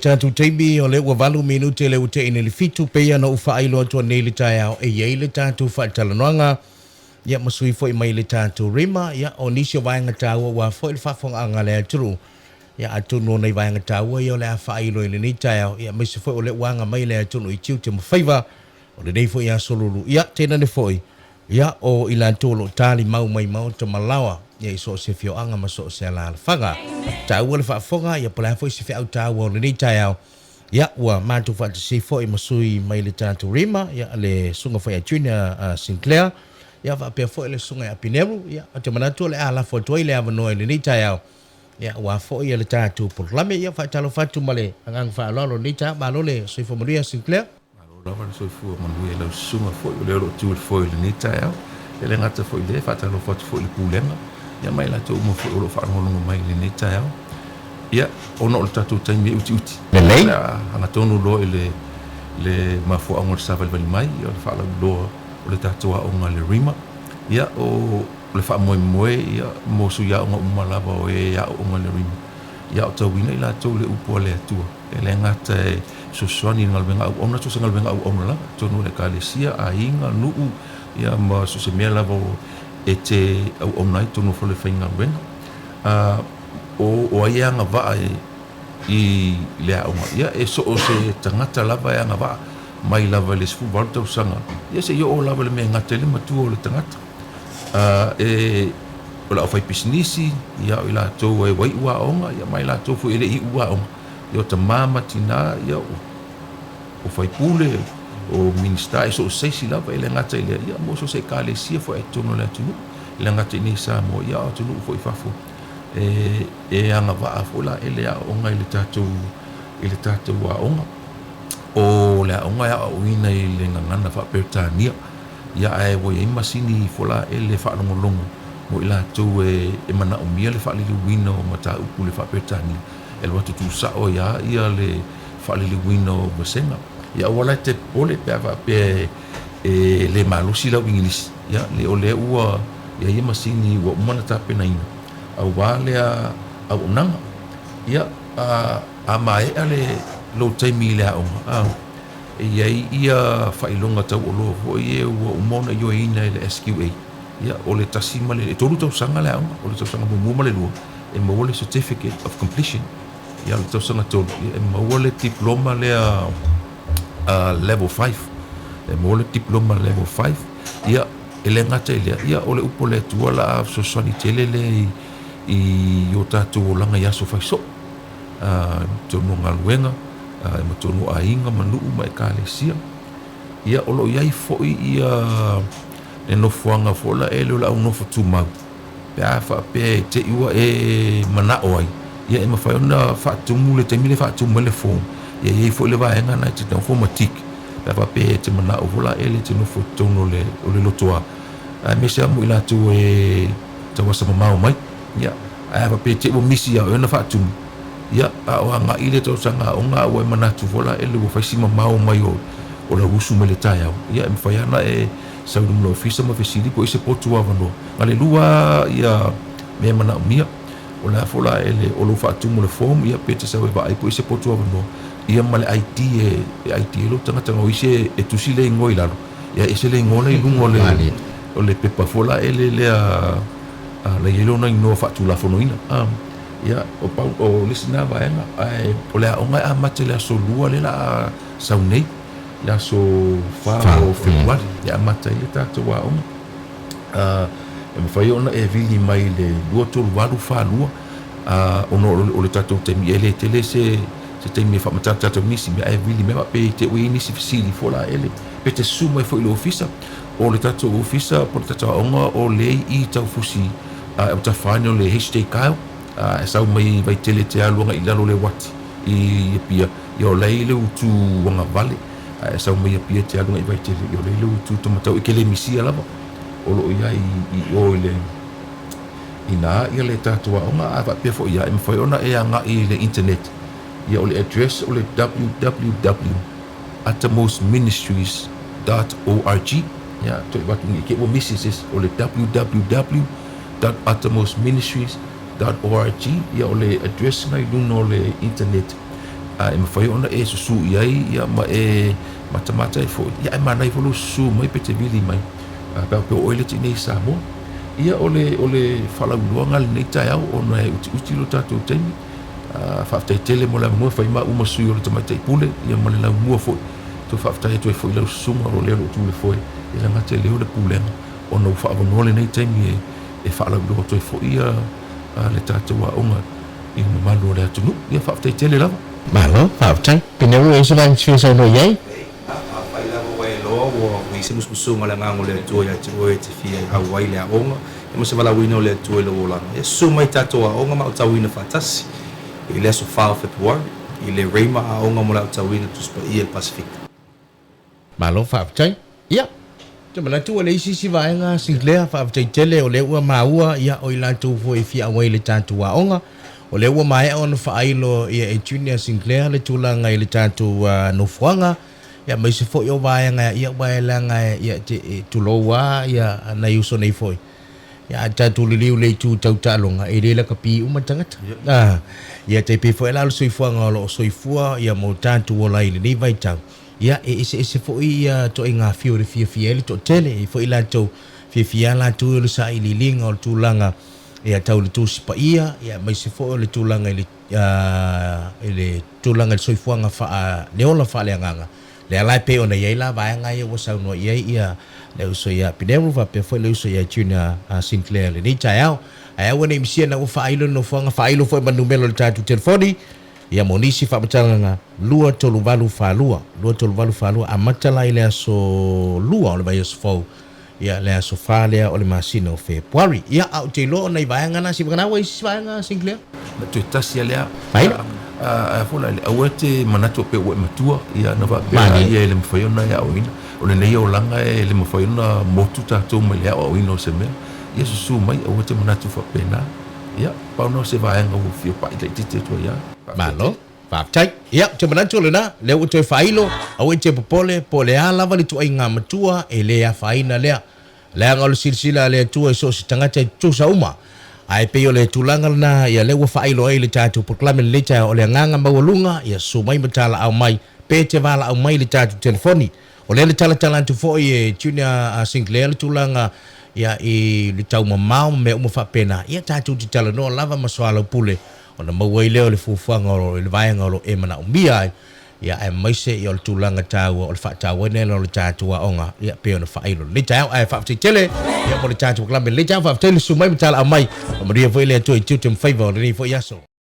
tātou teimi o le ua walu minute le ute ine le fitu peia na ufa ailo atua nei le tae au e iei le tātou whaatalanoanga ia masui fo i mai le tātou Rhema ia o nisi o vaenga tāua wa fo i le whafonga anga le aturu ia atunu nei vaenga tāua ia o le a whaailo i le nei tae au ia mese fo o le wanga mai le atunu i tiu te mawhaiva o le nei fo i a solulu ia tēnā ne fo i ia o i la tolo tāli mau mai mau ta malawa ia i so se fio anga ma so se ala whanga tāua le whaafonga ia pala fo i se whiau tāua o le nei tae au ia ua mātou whaatasi fo i masui mai le tātou Rhema ia le sunga fo i a Junior Sinclair ia whaapea fo i le sunga i a Pineru ia o te manatu le ala fo toi le avanoa i le nei tae au ia ua fo i le tātou Porlame ia whaatalo fatu ma le angang whaalolo nei tae malo le soifo Maria Sinclair lava le soifua manui e lau sunga foi o le olo tiu le foi le nei tae au e le ngata foi le whaatalo fatu foi le pulenga ia mai la tau mo foi o lo whaanholonga mai le nei tae au ia ona o le tātou taimi e uti uti lelei hanga tonu lo e le mafua angol sa vali mai ia le whaalau loa o le tātou a onga le Rhema ia o le wha moe moe ia mo su ia onga umalava o e ia o onga le Rhema ia o tau wina i la tau le upua le atua e le ngata e so soani ngalwenga au ona so se ngalwenga au ona la tonu le kalesia a inga nuu ia ma so se mea lava e te au ona i tonu fole whainga wenga o ai anga waa i le aonga ia e so o se tangata lava e anga waa mai lava le sifu waru tau sanga ia se yo o lava le mea ngata le matua o le tangata e o la o fai pisnisi ia o la tau e wai ua aonga ia mai la tau fu ele i ua aonga ia o ta mama tina ia o fai pule o minista e so o seisi lava ele ngata ile ia mo so se kale sia fo e tono le atunu ele ngata ini Samoa ia o tunu fo i fafu e anga waa fo la ele a onga ile tātou a onga o le onga ya o ina i le ngangana wha pertania ia e wo i masini fo la ele wha longolongo mo i la tau e mana o mia le wha lili wina o mata upu le wha pertania e lo watu tu sao ia le wha lili wina o masenga ia wala te pole pe ava pe le malusi lau ingilisi ia le o le ua ia i masini wa umana tape na ina au wale au nanga ia a mai ale lo taimi le aonga ia ia whailonga tau o lo ho ia ua umona i o ina le SQA ia o le tasima le tolu tau sanga le aonga o le tau sanga mumuma le lua e maua le certificate of completion ia le tau sanga tolu e maua le diploma le level 5 e maua le diploma level 5 ia e le ngata ia o le upo le tua la so sani tele le i o tātou o langa iaso whaiso tonu ngaluenga e matonu a inga manuu mai kālesia ia olo iai foi ia le nofuanga fola e leo la au nofu tūmau pe a wha pe te iua e manao ai ia e mawhai ona whaatumu le teimi le whaatumu le fōm ia iei foi le vaenga nai te tau fōmatik pe a wha pe te manao fola e le te nofu tono o le lotoa me se amu i lātu e tawasa mamau mai ia a pa pe te o misi a ona fatu ia a o nga ile to sanga o nga o manatu vola ele o faisi mamau mai o la usu mele tai au ia me fai ana e sa no ofisa ma fesili ko ese potu avano ale lua ia me mana mia o la fola ele o lo fatu mo le form ia pe te sa va ai ko ese potu avano ia male IT e lo tanga tanga o ise e tusile ngoi lalo ia ese le ngole lungo le o le pepa fola ele le la yelo na no fa tu la fonoina ya o pa o lisina va ena o le o nga mate le so lua le la saunei la so fa o februari ya mate le ta wa o e me fai ona e vili mai le lua to walu fa lua o no o le tato te mi ele tele se te mi fa mata tato misi me e vili me pe te o ini si fisili fola ele pe te suma e foi lo ofisa o le tato ofisa por tato onga o le I tau fusi o ta whanau le hashtag kao e sau mai vai tele te aluanga I lalo le wati I pia I o lei le utu wanga vale e sau mai pia te aluanga I vai tele I o lei le utu tomatau I ke le misia lava o lo ia I o le ina ia le tatua onga a va pia fo ia e mwhai ona e anga I le internet ia o le address o le www.atomosministries.org ia to I watu I ke o misises o le www.atomosministries.org ia o le address ngai luna o le internet e mawhai ona e susu iai ia ma e mata e fo ia e manai fo su mai pe te vili mai pe o ele tine Samoa ia ole fala luanga le tai au ona e uti lo tatu teni fa te tele mo la mo fa ma uma sui o te mai te pule ia mo la mo fo to fa ta to fo le suma o le tu le fo ia ma te le o le pule ona fa no le nei temi e fa la lo to fo ia le tatu wa onga i mo malo le tunu ia fa te tele la malo fa tai pinero e so van sui so no yai we se musunga la ngango le tu ya tu e te fia au wai le onga e mo se vala wino le tu le ola e suma tato onga ma tawina fatasi i le so fa February i le Rhema onga mo la tawina tu spa i Pacific malo fa tai ia te mana tu le isi vai nga Sinclair fa tai tele o le ua maua ia o ila tu fo e fia wai le tatu wa onga o le ua mai on fa ailo ia e Junior Sinclair le tulanga i le tatu no fuanga ya mai se foi o vai nga ia vai la nga ia te tulowa ia na yuso nei foi ya tatu liu le tu tau talonga e le la kapi uma tangata ia te pe foi la soifua lo soifua ia mo tatu o lai le vai tau ia e se foi ia to inga fiore fia to tele foi la to fia la tu le sa ililinga o tulanga ia tau le tu sipa ia mai se foi le tulanga ile tulanga soifua nga fa le ola fa le nganga le ala pe ona ye la vai nga ye was no ye ia le uso ya pinero va pe foi le uso ya Junior Sinclair le ni chao ai wona imsia na fa ilo no fa ilo foi manumelo le tatu telefoni ia monisi fa batanga lua tolu valu falua a matala ile so lua le vai so fo ia le so falia o le masino February ia au te lo nei vai nga na si bana wa si vai nga Sinclair na tu tasia le ai fola le awete manato pe we matua ia na va pe ia le mfaiona ia oina o le nei o langa e le mfaiona motu tato me le o ino se me ia su mai awete manato fa pena ia pa no se va nga o fio pa ile tite to ia malo fa tai ia te manato le na le o te failo awete pole ala vali tu inga matua e le a faina le nga o silsila le tu so tangata tu sa uma ai pe ole tulanga na ia le wa failo ai le tatu proclame le ta ole nganga mawalunga ia so mai matala au mai pe te vala au mai le tatu telefoni ole le tala tu fo e Junior Sinclair tulanga ia i le tau mamau me uma fa pena ia tatu te tala no lava maswala pule ona mawai le ole fufuanga o le vainga o e mana umbia ia e maise i ole tulanga tau o le fa tau ne le tatu wa onga ia pe ona failo le tau ai fa tele ia mo le tatu proclame le tau fa tele so mai matala au mai Maria foi le tu tem favor ni foi yaso